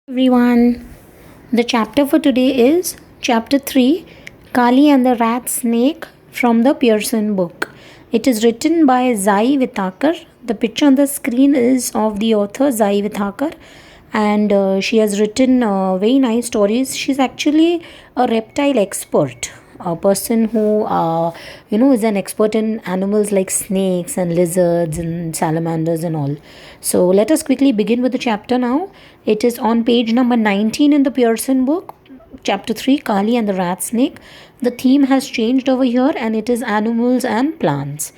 Everyone, the chapter for today is chapter 3, Kali and the Rat Snake from the Pearson book. It is written by Zai Vitakar. The picture on the screen is of the author Zai Vitakar, and she has written very nice stories. She's actually a reptile expert, a person who is an expert in animals like snakes and lizards and salamanders and all. So let us quickly begin with the chapter now. It is on page number 19 in the Pearson book, chapter 3, Kali and the Rat Snake. The theme has changed over here and it is animals and plants.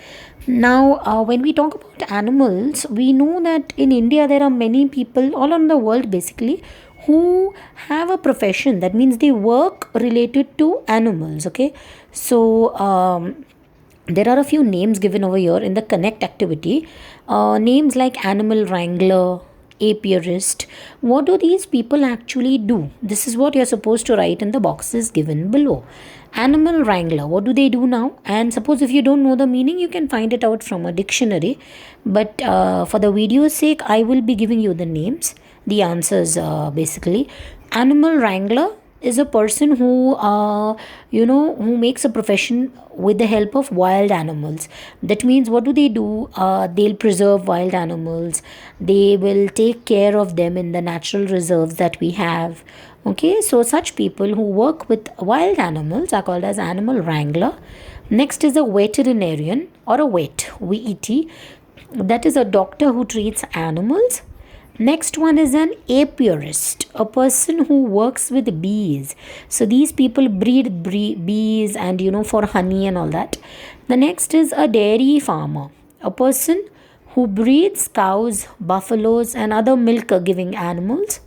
Now, when we talk about animals, we know that in India there are many people all around the world basically who have a profession. That means they work related to animals. Okay, so there are a few names given over here in the connect activity. Names like animal wrangler, apiarist. What do these people actually do? This is what you're supposed to write in the boxes given below. Animal wrangler, what do they do now? And suppose if you don't know the meaning, you can find it out from a dictionary. But for the video's sake, I will be giving you the names, the answers basically. Animal wrangler is a person who makes a profession with the help of wild animals. That means what do? They'll preserve wild animals. They will take care of them in the natural reserves that we have. Okay, so such people who work with wild animals are called as animal wrangler. Next is a veterinarian or a vet, VET. That is a doctor who treats animals. Next one is an apiarist, a person who works with bees. So these people breed bees and for honey and all that. The next is a dairy farmer, a person who breeds cows, buffaloes and other milk giving animals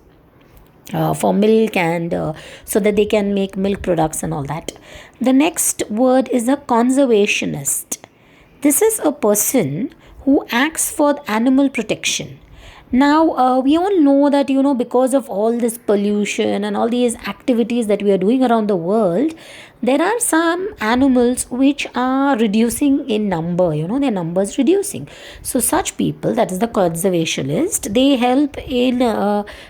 for milk and so that they can make milk products and all that. The next word is a conservationist. This is a person who acts for animal protection. Now, we all know that, because of all this pollution and all these activities that we are doing around the world, there are some animals which are reducing in number, their numbers reducing. So, such people, that is the conservationist, they help in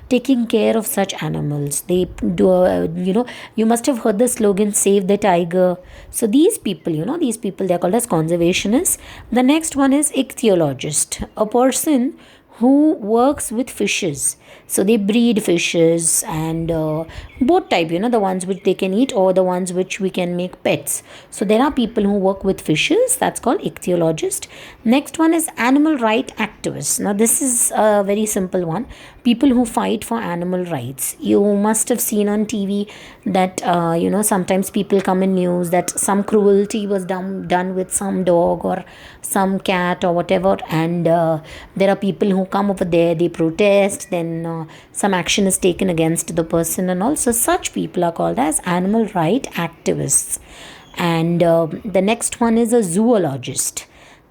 taking care of such animals. They do, you must have heard the slogan, save the tiger. So, these people, they are called as conservationists. The next one is ichthyologist, a person who works with fishes. So they breed fishes and both type, the ones which they can eat or the ones which we can make pets. So there are people who work with fishes, that's called ichthyologist. Next one is animal right activists. Now this is a very simple one. People who fight for animal rights. You must have seen on TV that sometimes people come in news that some cruelty was done with some dog or some cat or whatever, and there are people who come over there, they protest, then some action is taken against the person, and also such people are called as animal right activists. And the next one is a zoologist,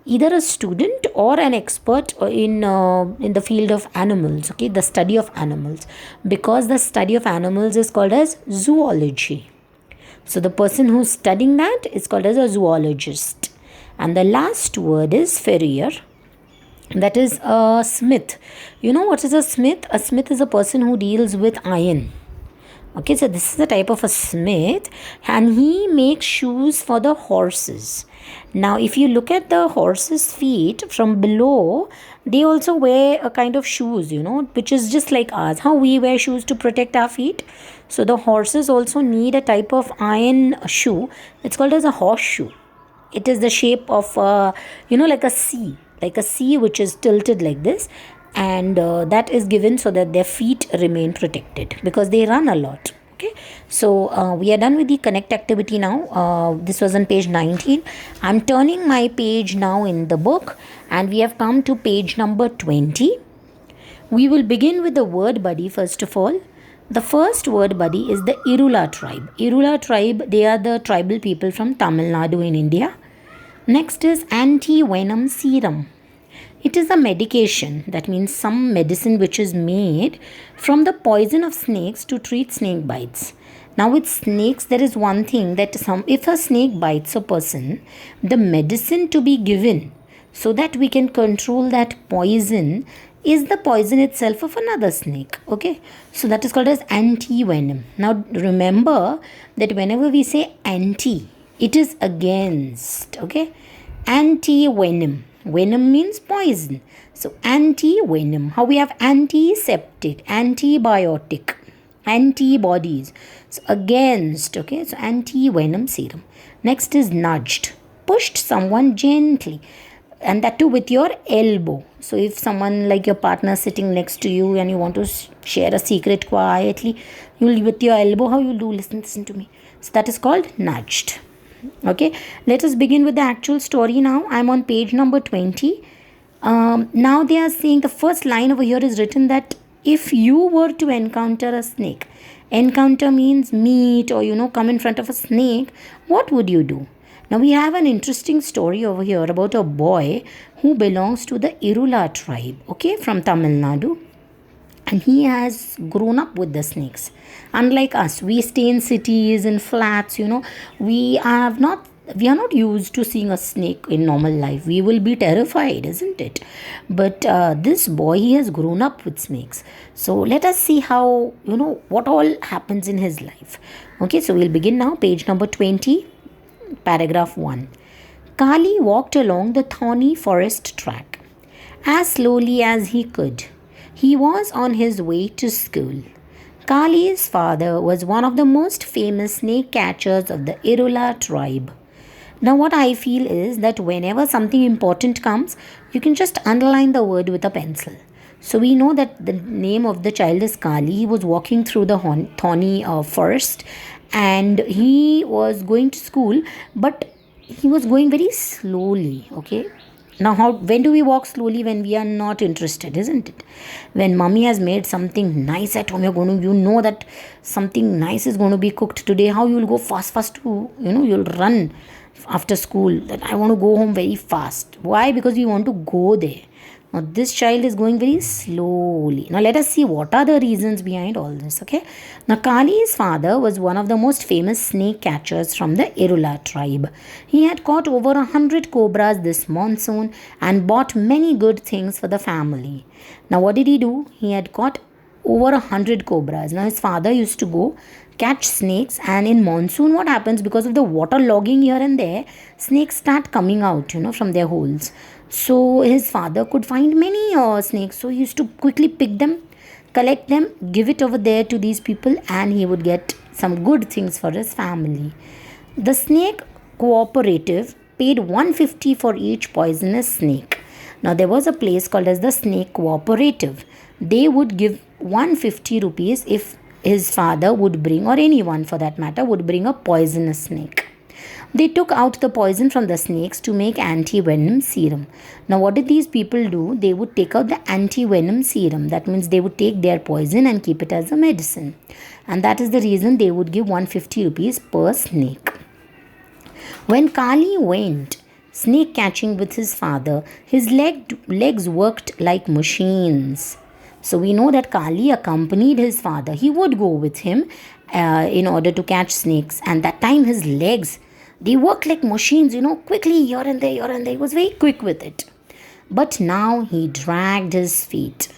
either a student or an expert in the field of animals. Okay, the study of animals, because the study of animals is called as zoology. So the person who's studying that is called as a zoologist. And the last word is farrier. That is a smith. You know what is a smith? A smith is a person who deals with iron. Okay, so this is a type of a smith, and he makes shoes for the horses. Now, if you look at the horses' feet from below, they also wear a kind of shoes, which is just like ours. How we wear shoes to protect our feet. So the horses also need a type of iron shoe. It's called as a horseshoe. It is the shape of, like a C which is tilted like this. And that is given so that their feet remain protected because they run a lot. Okay, so we are done with the connect activity now. This was on page 19. I'm turning my page now in the book, and we have come to page number 20. We will begin with the word buddy first of all. The first word buddy is the Irula tribe. Irula tribe, they are the tribal people from Tamil Nadu in India. Next is anti-venom serum. It is a medication, that means some medicine which is made from the poison of snakes to treat snake bites. Now with snakes, there is one thing that if a snake bites a person, the medicine to be given so that we can control that poison is the poison itself of another snake. Okay, so that is called as anti-venom. Now remember that whenever we say anti, it is against. Okay, anti-venom. Venom means poison. So anti-venom. How we have antiseptic, antibiotic, antibodies. So against. Okay, so anti-venom serum. Next is nudged. Pushed someone gently, and that too with your elbow. So if someone like your partner sitting next to you and you want to share a secret quietly, you'll with your elbow, how you'll do, listen to me. So that is called nudged. Okay, let us begin with the actual story now. I'm on page number 20. Now they are saying the first line over here is written that if you were to encounter a snake, encounter means meet or come in front of a snake, what would you do? Now we have an interesting story over here about a boy who belongs to the Irula tribe, okay, from Tamil Nadu. And he has grown up with the snakes. Unlike us, we stay in cities, in flats, we are not used to seeing a snake in normal life. We will be terrified, isn't it? But this boy, he has grown up with snakes. So let us see how, what all happens in his life. Okay, so we'll begin now, page number 20. Paragraph 1. Kali walked along the thorny forest track as slowly as he could. He was on his way to school. Kali's father was one of the most famous snake catchers of the Irula tribe. Now what I feel is that whenever something important comes, you can just underline the word with a pencil. So we know that the name of the child is Kali. He was walking through the thorny forest, and he was going to school, but he was going very slowly. Okay, now when do we walk slowly? When we are not interested, isn't it? When mommy has made something nice at home, you know that something nice is going to be cooked today. How you will go fast to, you'll run after school, that I want to go home very fast. Why? Because we want to go there. Now this child is going very slowly. Now let us see what are the reasons behind all this. Okay. Now Kali's father was one of the most famous snake catchers from the Irula tribe. He had caught over 100 cobras this monsoon and bought many good things for the family. Now what did he do? He had caught over 100 cobras. Now his father used to go catch snakes, and in monsoon what happens, because of the water logging here and there, snakes start coming out from their holes. So his father could find many snakes, so he used to quickly pick them, collect them, give it over there to these people, and he would get some good things for his family. The snake cooperative paid 150 for each poisonous snake. Now there was a place called as the snake cooperative. They would give 150 rupees if his father would bring, or anyone for that matter, would bring a poisonous snake. They took out the poison from the snakes to make anti-venom serum. Now what did these people do? They would take out the anti-venom serum. That means they would take their poison and keep it as a medicine. And that is the reason they would give 150 rupees per snake. When Kali went snake catching with his father, his legs worked like machines. So we know that Kali accompanied his father. He would go with him in order to catch snakes. And that time his legs, they worked like machines, quickly here and there, here and there. He was very quick with it. But now he dragged his feet.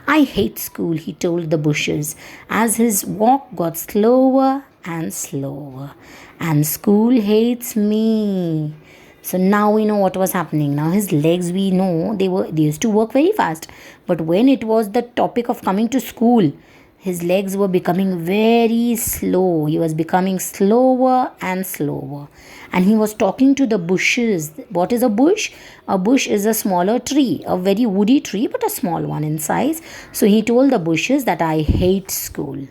I hate school, he told the bushes, as his walk got slower and slower. And school hates me. So now we know what was happening. Now his legs, we know, they used to work very fast. But when it was the topic of coming to school, his legs were becoming very slow. He was becoming slower and slower. And he was talking to the bushes. What is a bush? A bush is a smaller tree, a very woody tree, but a small one in size. So he told the bushes that I hate school.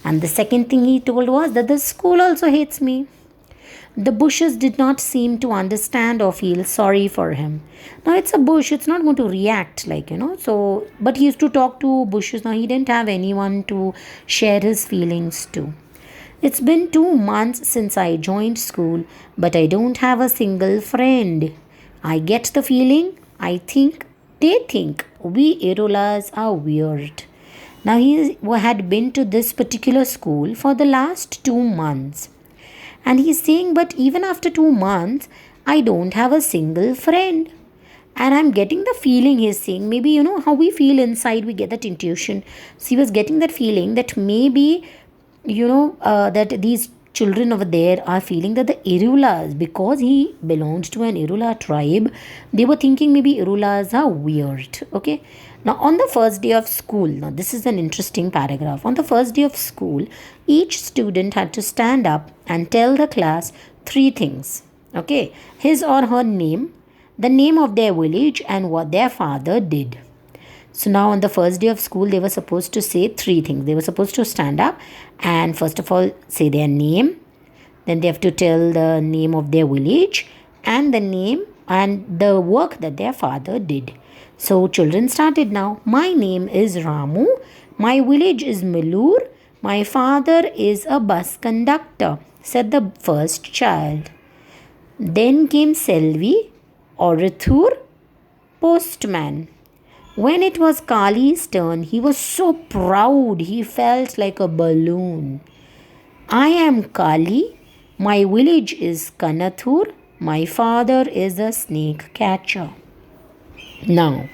And the second thing he told was that the school also hates me. The bushes did not seem to understand or feel sorry for him. Now it's a bush, it's not going to react so, but he used to talk to bushes. Now he didn't have anyone to share his feelings to. It's been 2 months since I joined school, but I don't have a single friend. I get the feeling, they think we Irulas are weird. Now he had been to this particular school for the last 2 months. And he's saying, but even after 2 months, I don't have a single friend. And I'm getting the feeling he's saying, maybe, how we feel inside, we get that intuition. So he was getting that feeling that maybe, that these children over there are feeling that the Irulas, because he belongs to an Irula tribe, they were thinking maybe Irulas are weird. Okay. Now, on the first day of school, now this is an interesting paragraph. On the first day of school, each student had to stand up and tell the class three things. Okay. His or her name, the name of their village, and what their father did. So now on the first day of school, they were supposed to say three things. They were supposed to stand up and first of all say their name. Then they have to tell the name of their village and the name and the work that their father did. So children started now. My name is Ramu. My village is Malur. My father is a bus conductor, said the first child. Then came Selvi, Orathur, postman. When it was Kali's turn, he was so proud he felt like a balloon. I am Kali. My village is Kanathur. My father is a snake catcher. Now,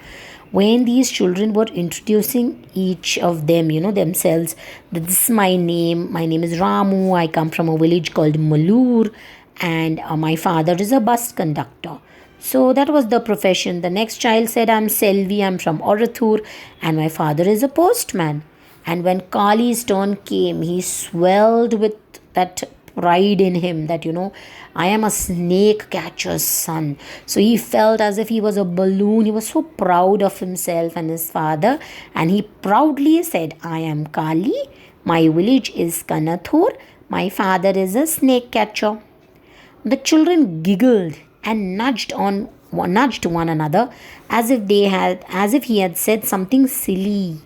when these children were introducing each of them, themselves, that this is my name is Ramu, I come from a village called Malur, and my father is a bus conductor. So that was the profession. The next child said, I'm Selvi, I'm from Orathur, and my father is a postman. And when Kali's turn came, he swelled with that pride in him that, I am a snake catcher's son. So he felt as if he was a balloon. He was so proud of himself and his father. And he proudly said, I am Kali. My village is Kanathur. My father is a snake catcher. The children giggled and nudged one another as if he had said something silly.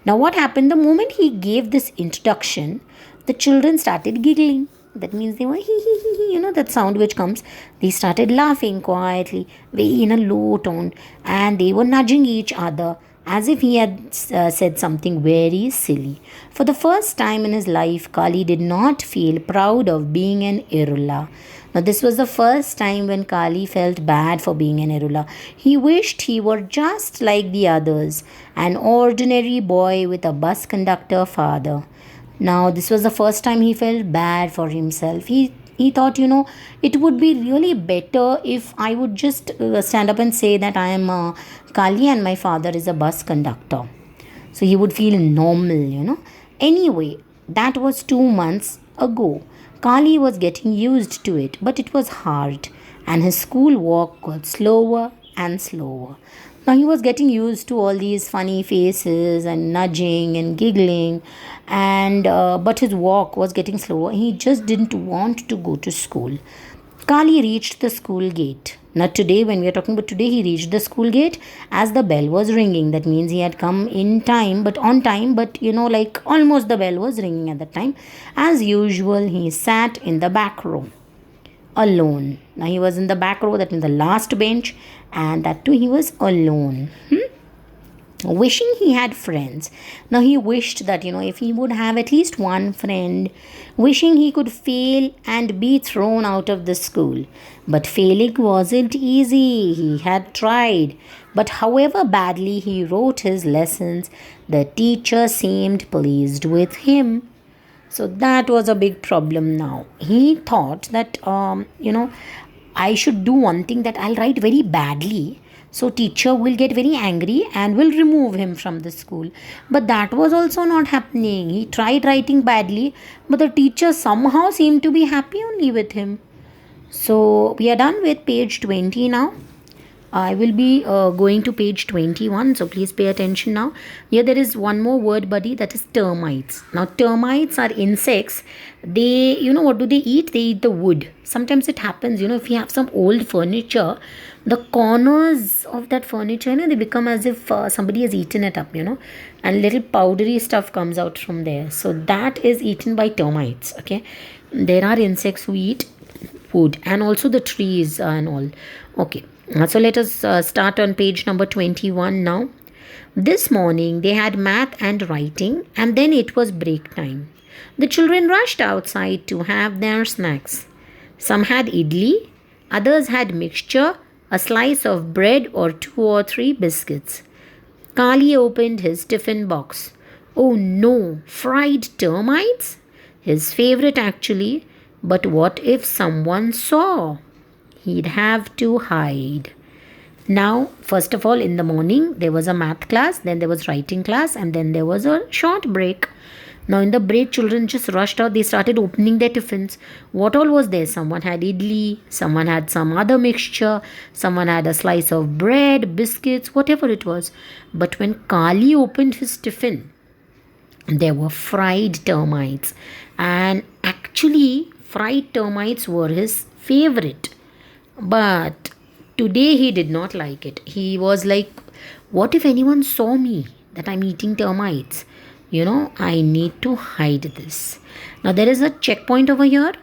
Now what happened? The moment he gave this introduction, the children started giggling. That means they were that sound which comes. They started laughing quietly, very in a low tone, and they were nudging each other as if he had said something very silly. For the first time in his life, Kali did not feel proud of being an Irula. Now, this was the first time when Kali felt bad for being an Irula. He wished he were just like the others, an ordinary boy with a bus conductor father. Now, this was the first time he felt bad for himself. He thought, it would be really better if I would just stand up and say that I am Kali and my father is a bus conductor. So he would feel normal. Anyway, that was 2 months ago. Kali was getting used to it, but it was hard, and his school walk got slower and slower. Now he was getting used to all these funny faces and nudging and giggling, and but his walk was getting slower. He just didn't want to go to school. Kali reached the school gate. Now today, when we are talking about today, he reached the school gate as the bell was ringing. That means he had come in time, but on time, but like almost the bell was ringing at that time. As usual, he sat in the back row alone. Now he was in the back row, that means the last bench, and that too he was alone. Wishing he had friends. Now he wished that, if he would have at least one friend, wishing he could fail and be thrown out of the school. But failing wasn't easy. He had tried. But however badly he wrote his lessons, the teacher seemed pleased with him. So that was a big problem now. He thought that, I should do one thing, that I'll write very badly. So teacher will get very angry and will remove him from the school. But that was also not happening. He tried writing badly, but the teacher somehow seemed to be happy only with him. So we are done with page 20 now. I will be going to page 21, so please pay attention now. Here there is one more word, buddy, that is termites. Now termites are insects. They, what do they eat? They eat the wood. Sometimes it happens, if you have some old furniture, the corners of that furniture, they become as if somebody has eaten it up, and little powdery stuff comes out from there. So that is eaten by termites, okay. There are insects who eat wood and also the trees and all, okay. So let us start on page number 21 now. This morning they had math and writing, and then it was break time. The children rushed outside to have their snacks. Some had idli, others had mixture, a slice of bread, or 2 or 3 biscuits. Kali opened his tiffin box. Oh no, fried termites? His favorite actually. But what if someone saw? He'd have to hide. Now, first of all, in the morning, there was a math class, then there was writing class, and then there was a short break. Now, in the break, children just rushed out. They started opening their tiffins. What all was there? Someone had idli, someone had some other mixture, someone had a slice of bread, biscuits, whatever it was. But when Kali opened his tiffin, there were fried termites. And actually, fried termites were his favorite. But today he did not like it. He was like, what if anyone saw me that I'm eating termites? I need to hide this. Now there is a checkpoint over here,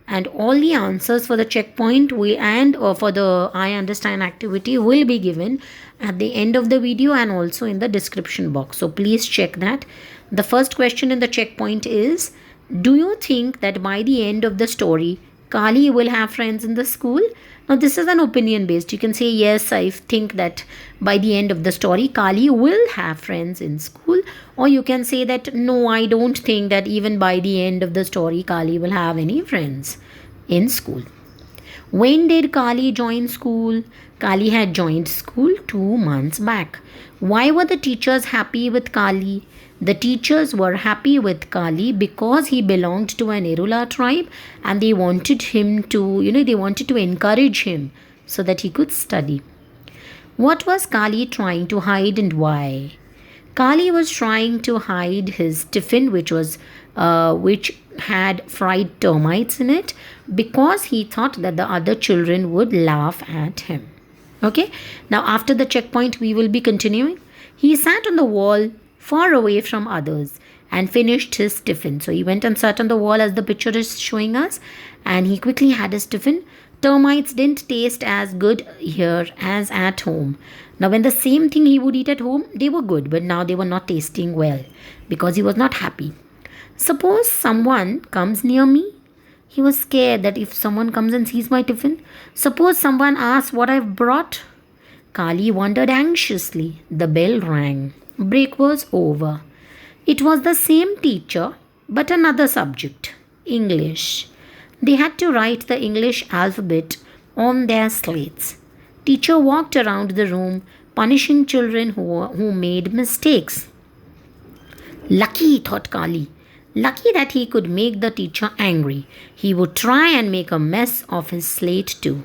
and all the answers for the checkpoint or for the I understand activity will be given at the end of the video and also in the description box. So please check that. The first question in the checkpoint is, do you think that by the end of the story, Kali will have friends in the school? Now this is an opinion based. You can say, yes, I think that by the end of the story, Kali will have friends in school. Or you can say that, no, I don't think that even by the end of the story, Kali will have any friends in school. When did Kali join school? Kali had joined school 2 months back. Why were the teachers happy with Kali? The teachers were happy with Kali because he belonged to an Irula tribe, and they wanted him to, they wanted to encourage him so that he could study. What was Kali trying to hide and why? Kali was trying to hide his tiffin, which had fried termites in it, because he thought that the other children would laugh at him. Okay, now after the checkpoint, we will be continuing. He sat on the wall far away from others and finished his tiffin. So he went and sat on the wall as the picture is showing us, and he quickly had his tiffin. Termites didn't taste as good here as at home. Now when the same thing he would eat at home, they were good, but now they were not tasting well because he was not happy. Suppose someone comes near me. He was scared that if someone comes and sees my tiffin. Suppose someone asks what I've brought. Kali wondered anxiously. The bell rang. Break was over. It was the same teacher, but another subject, English. They had to write the English alphabet on their slates. Teacher walked around the room, punishing children who made mistakes. Lucky, thought Kali. Lucky that he could make the teacher angry. He would try and make a mess of his slate too.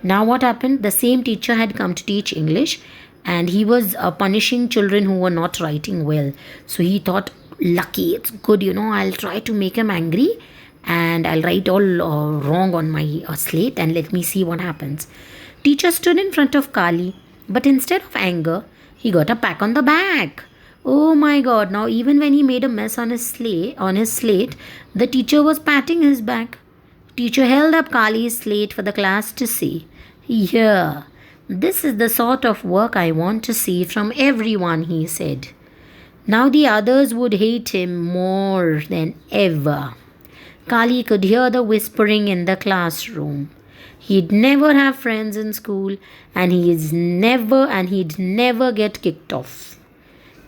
Now what happened? The same teacher had come to teach English, and he was punishing children who were not writing well. So he thought, lucky, it's good, I'll try to make him angry, and I'll write all wrong on my slate, and let me see what happens. Teacher stood in front of Kali, but instead of anger, he got a pat on the back. Oh my God, now even when he made a mess on his slate, the teacher was patting his back. Teacher held up Kali's slate for the class to see. Here, this is the sort of work I want to see from everyone, he said. Now the others would hate him more than ever. Kali could hear the whispering in the classroom. He'd never have friends in school, and he'd never get kicked off.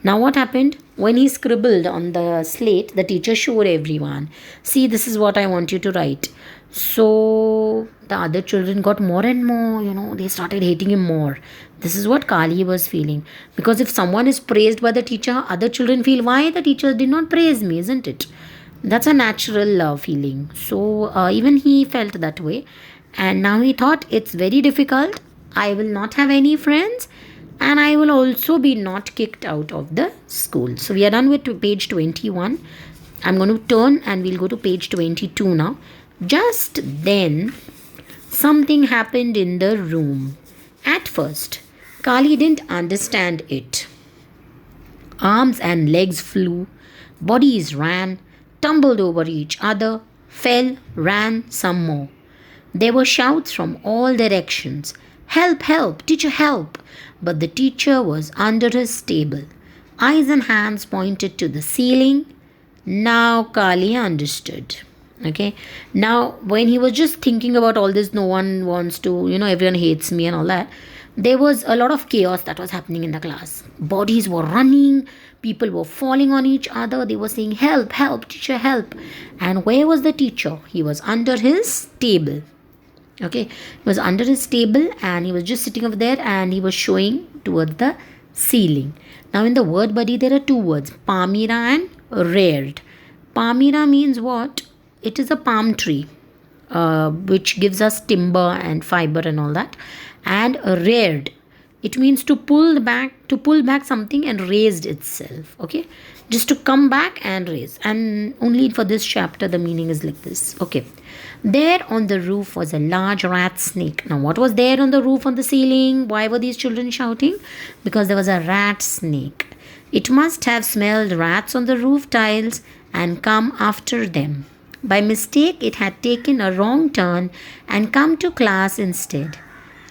Now what happened? When he scribbled on the slate, the teacher showed everyone. See, this is what I want you to write. So the other children got more and more, they started hating him more. This is what Kali was feeling. Because if someone is praised by the teacher, other children feel, why the teacher did not praise me, isn't it? That's a natural feeling. So even he felt that way. And now he thought, it's very difficult. I will not have any friends. And I will also be not kicked out of the school. So we are done with page 21. I'm going to turn and we'll go to page 22 now. Just then, something happened in the room. At first, Kali didn't understand it. Arms and legs flew, bodies ran, tumbled over each other, fell, ran some more. There were shouts from all directions. Help, help, teacher, help! But the teacher was under his table. Eyes and hands pointed to the ceiling. Now Kali understood. Okay, now when he was just thinking about all this, no one wants to, everyone hates me and all that, there was a lot of chaos that was happening in the class. Bodies were running, people were falling on each other, they were saying, help, help, teacher, help. And where was the teacher? He was under his table. Okay, he was under his table and he was just sitting over there and he was showing towards the ceiling. Now in the word buddy there are two words, palmyra and reared. Palmyra means what? It is a palm tree which gives us timber and fiber and all that. And reared, it means to pull back something and raised itself. Okay, just to come back and raise. And only for this chapter the meaning is like this. Okay, there on the roof was a large rat snake. Now what was there on the roof, on the ceiling? Why were these children shouting? Because there was a rat snake. It must have smelled rats on the roof tiles and come after them. By mistake, it had taken a wrong turn and come to class instead.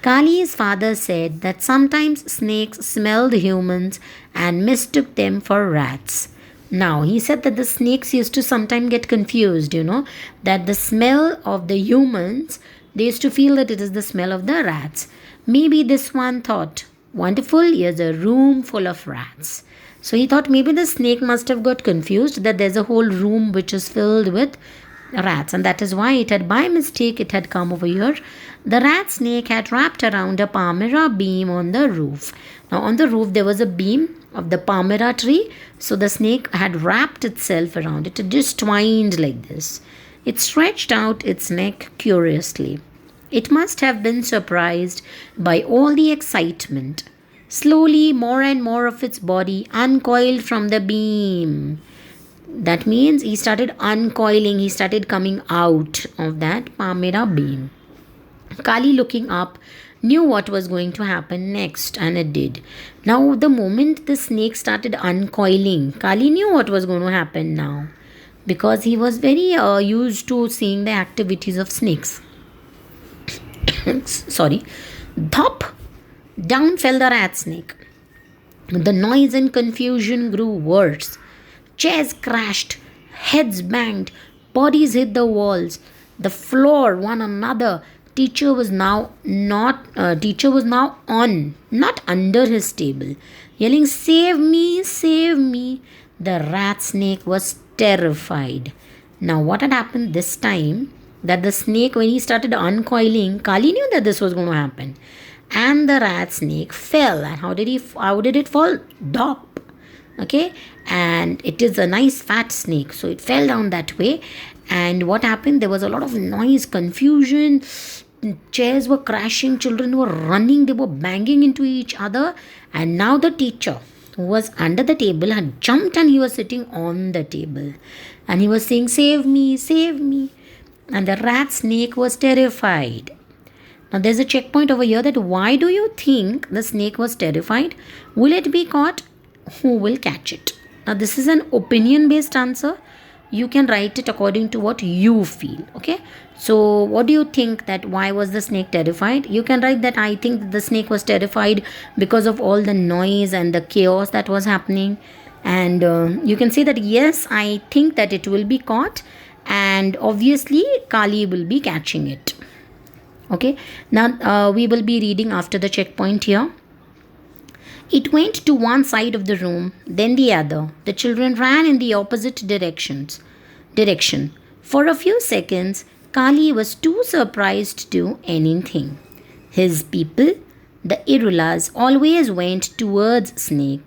Kali's father said that sometimes snakes smelled humans and mistook them for rats. Now, he said that the snakes used to sometimes get confused, that the smell of the humans, they used to feel that it is the smell of the rats. Maybe this one thought, wonderful, here's a room full of rats. So he thought maybe the snake must have got confused that there's a whole room which is filled with rats, and that is why by mistake it had come over here. The rat snake had wrapped around a palmyra beam on the roof. Now on the roof there was a beam of the palmyra tree, so the snake had wrapped itself around it. It just twined like this. It stretched out its neck curiously. It must have been surprised by all the excitement. Slowly, more and more of its body uncoiled from the beam. That means he started uncoiling, he started coming out of that palmyra beam. Kali, looking up, knew what was going to happen next, and it did. Now, the moment the snake started uncoiling, Kali knew what was going to happen now, because he was very used to seeing the activities of snakes. Sorry. Thop! Down fell the rat snake. The noise and confusion grew worse. Chairs crashed, heads banged, bodies hit the walls, the floor, one another. Teacher was now on, not under his table, yelling, "Save me, save me." The rat snake was terrified. Now what had happened this time, that the snake, when he started uncoiling, Kali knew that this was going to happen. And the rat snake fell. And how did it fall? Dop. Okay, and it is a nice fat snake, so it fell down that way. And what happened, there was a lot of noise, confusion, chairs were crashing, children were running, they were banging into each other. And now the teacher, who was under the table, had jumped and he was sitting on the table and he was saying, "Save me, save me." And the rat snake was terrified. Now there's a checkpoint over here, that why do you think the snake was terrified? Will it be caught? Who will catch it? Now this is an opinion based answer. You can write it according to what you feel. Okay, so what do you think, that why was the snake terrified? You can write that I think the snake was terrified because of all the noise and the chaos that was happening. And you can say that yes, I think that it will be caught, and obviously Kali will be catching it. Okay, now we will be reading after the checkpoint here. It went to one side of the room, then the other. The children ran in the opposite direction. For a few seconds, Kali was too surprised to do anything. His people, the Irulas, always went towards snakes,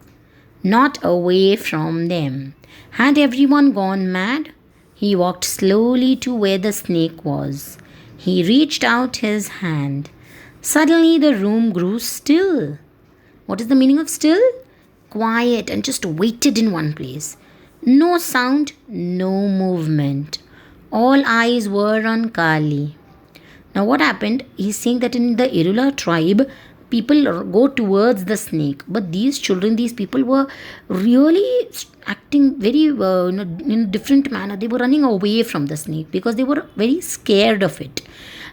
not away from them. Had everyone gone mad? He walked slowly to where the snake was. He reached out his hand. Suddenly the room grew still. What is the meaning of still? Quiet, and just waited in one place. No sound, no movement. All eyes were on Kali. Now what happened? He's saying that in the Irula tribe, people go towards the snake. But these children, these people were really acting very in a different manner. They were running away from the snake because they were very scared of it.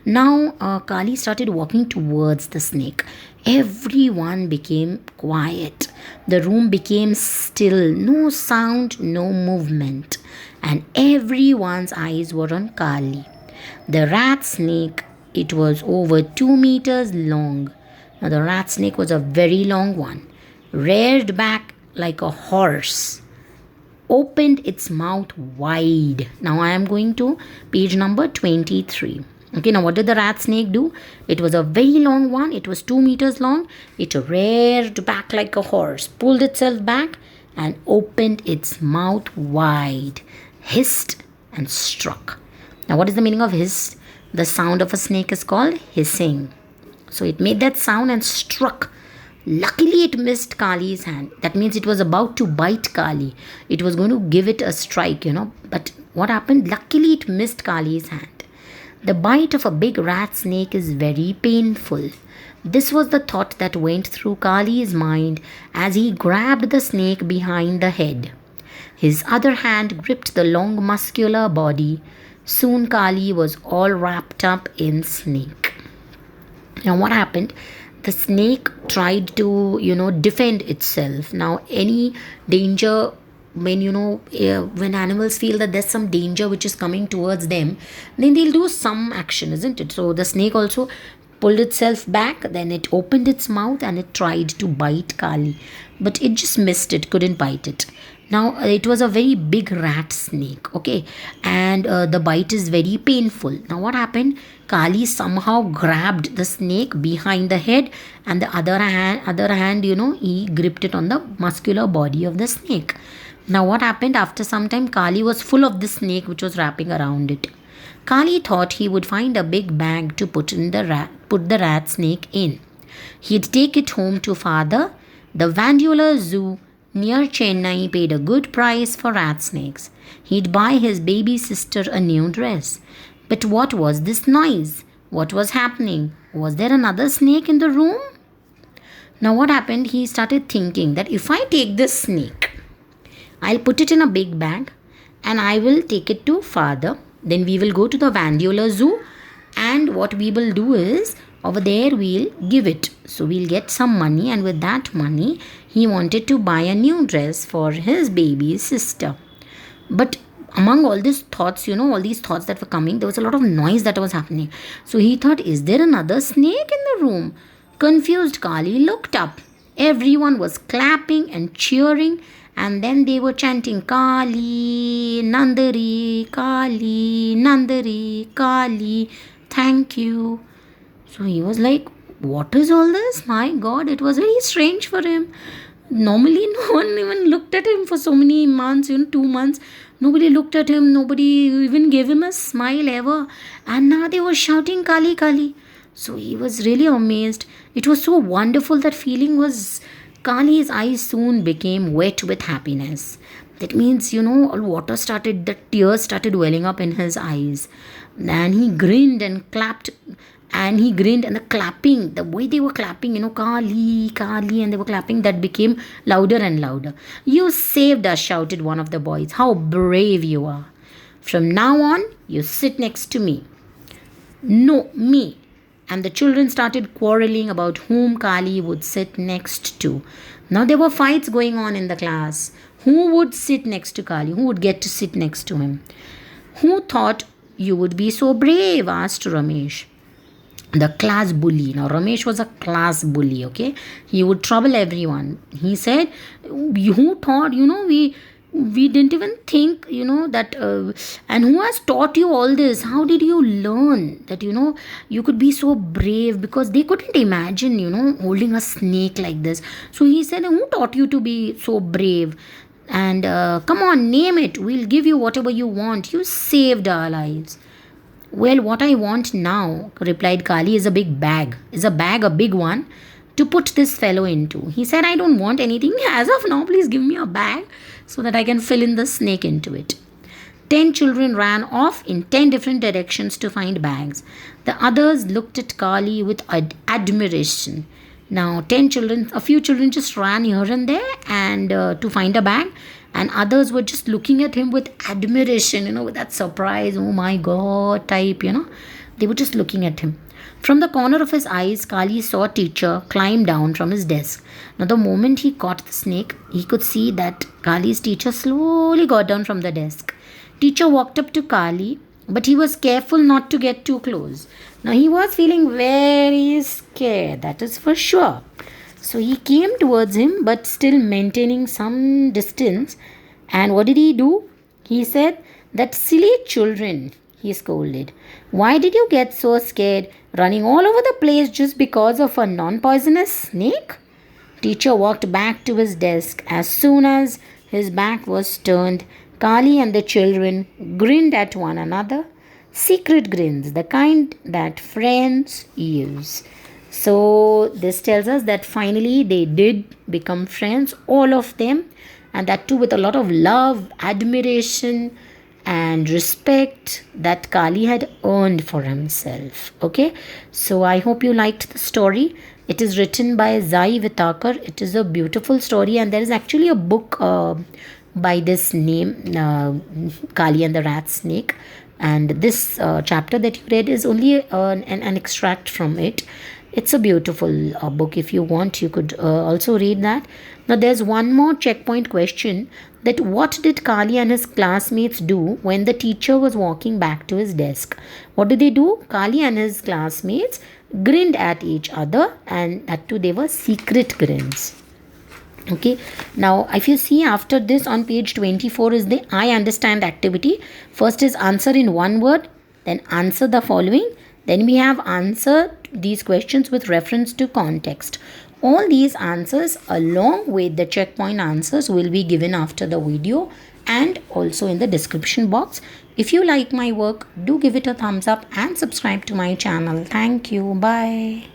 Now Kali started walking towards the snake. Everyone became quiet. The room became still. No sound, no movement. and everyone's eyes were on Kali. The rat snake, it was over 2 meters long. Now, the rat snake was a very long one, reared back like a horse, opened its mouth wide. Now, I am going to page number 23. Okay, now what did the rat snake do? It was a very long one. It was 2 meters long. It reared back like a horse, pulled itself back, and opened its mouth wide, hissed, and struck. Now, what is the meaning of hiss? The sound of a snake is called hissing. So, it made that sound and struck. Luckily, it missed Kali's hand. That means it was about to bite Kali. It was going to give it a strike, But what happened? Luckily, it missed Kali's hand. The bite of a big rat snake is very painful. This was the thought that went through Kali's mind as he grabbed the snake behind the head. His other hand gripped the long muscular body. Soon Kali was all wrapped up in snake. Now what happened? The snake tried to, defend itself. Now any danger, when animals feel that there's some danger which is coming towards them, then they'll do some action, isn't it? So the snake also pulled itself back, then it opened its mouth and it tried to bite Kali, but it just missed it, couldn't bite it. Now it was a very big rat snake, okay, and the bite is very painful. Now what happened? Kali somehow grabbed the snake behind the head, and the other hand, he gripped it on the muscular body of the snake. Now what happened? After some time, Kali was full of the snake which was wrapping around it. Kali thought he would find a big bag to put the rat snake in. He'd take it home to father. The Vandular Zoo near Chennai paid a good price for rat snakes. He'd buy his baby sister a new dress. But what was this noise? What was happening? Was there another snake in the room? Now what happened? He started thinking that if I take this snake, I'll put it in a big bag and I will take it to father. Then we will go to the Vandular Zoo, and what we will do is over there we'll give it. So we'll get some money, and with that money he wanted to buy a new dress for his baby sister. But among all these thoughts, all these thoughts that were coming, there was a lot of noise that was happening. So he thought, is there another snake in the room? Confused Kali looked up. Everyone was clapping and cheering, and then they were chanting Kali, Nandari, Kali, Nandari, Kali, thank you. So he was like, what is all this? My God, it was very strange for him. Normally no one even looked at him for so many months, 2 months. Nobody looked at him. Nobody even gave him a smile ever. And now they were shouting Kali, Kali. So he was really amazed. It was so wonderful. That feeling was, Kali's eyes soon became wet with happiness. That means, the tears started welling up in his eyes. And he grinned and clapped. And the clapping, the way they were clapping, Kali, Kali, and they were clapping, that became louder and louder. You saved us, shouted one of the boys. How brave you are. From now on, you sit next to me. No, me. And the children started quarreling about whom Kali would sit next to. Now there were fights going on in the class. Who would sit next to Kali? Who would get to sit next to him? Who thought you would be so brave? Asked Ramesh, the class bully. Now Ramesh was a class bully, okay? He would trouble everyone. He said, who thought, we didn't even think, that, and who has taught you all this? How did you learn that, you could be so brave? Because they couldn't imagine, holding a snake like this. So he said, who taught you to be so brave? And come on, name it. We'll give you whatever you want. You saved our lives. Well, what I want now, replied Kali, is a big bag. Is a bag a big one to put this fellow into? He said, I don't want anything. As of now, please give me a bag so that I can fill in the snake into it. 10 children ran off in 10 different directions to find bags. The others looked at Kali with admiration. Now, a few children just ran here and there and to find a bag. And others were just looking at him with admiration, with that surprise, oh my God type, They were just looking at him. From the corner of his eyes, Kali saw teacher climb down from his desk. Now, the moment he caught the snake, he could see that Kali's teacher slowly got down from the desk. Teacher walked up to Kali, but he was careful not to get too close. Now he was feeling very scared, that is for sure. So he came towards him, but still maintaining some distance. And what did he do? He said, "That silly children," he scolded. "Why did you get so scared, running all over the place just because of a non poisonous snake?" Teacher walked back to his desk. As soon as his back was turned, Kali and the children grinned at one another. Secret grins, the kind that friends use. So, this tells us that finally they did become friends, all of them, and that too with a lot of love, admiration, and respect that Kali had earned for himself. Okay, so I hope you liked the story. It is written by Zai Vitakar. It is a beautiful story, and there is actually a book by this name, Kali and the Rat Snake. And this chapter that you read is only an extract from it. It's a beautiful book. If you want, you could also read that. Now, there's one more checkpoint question, that what did Kali and his classmates do when the teacher was walking back to his desk? What did they do? Kali and his classmates grinned at each other, and that too they were secret grins. Okay, now if you see after this on page 24 is the I understand activity. First is answer in one word, then answer the following, then we have answer these questions with reference to context. All these answers along with the checkpoint answers will be given after the video and also in the description box. If you like my work, do give it a thumbs up and subscribe to my channel. Thank you. Bye.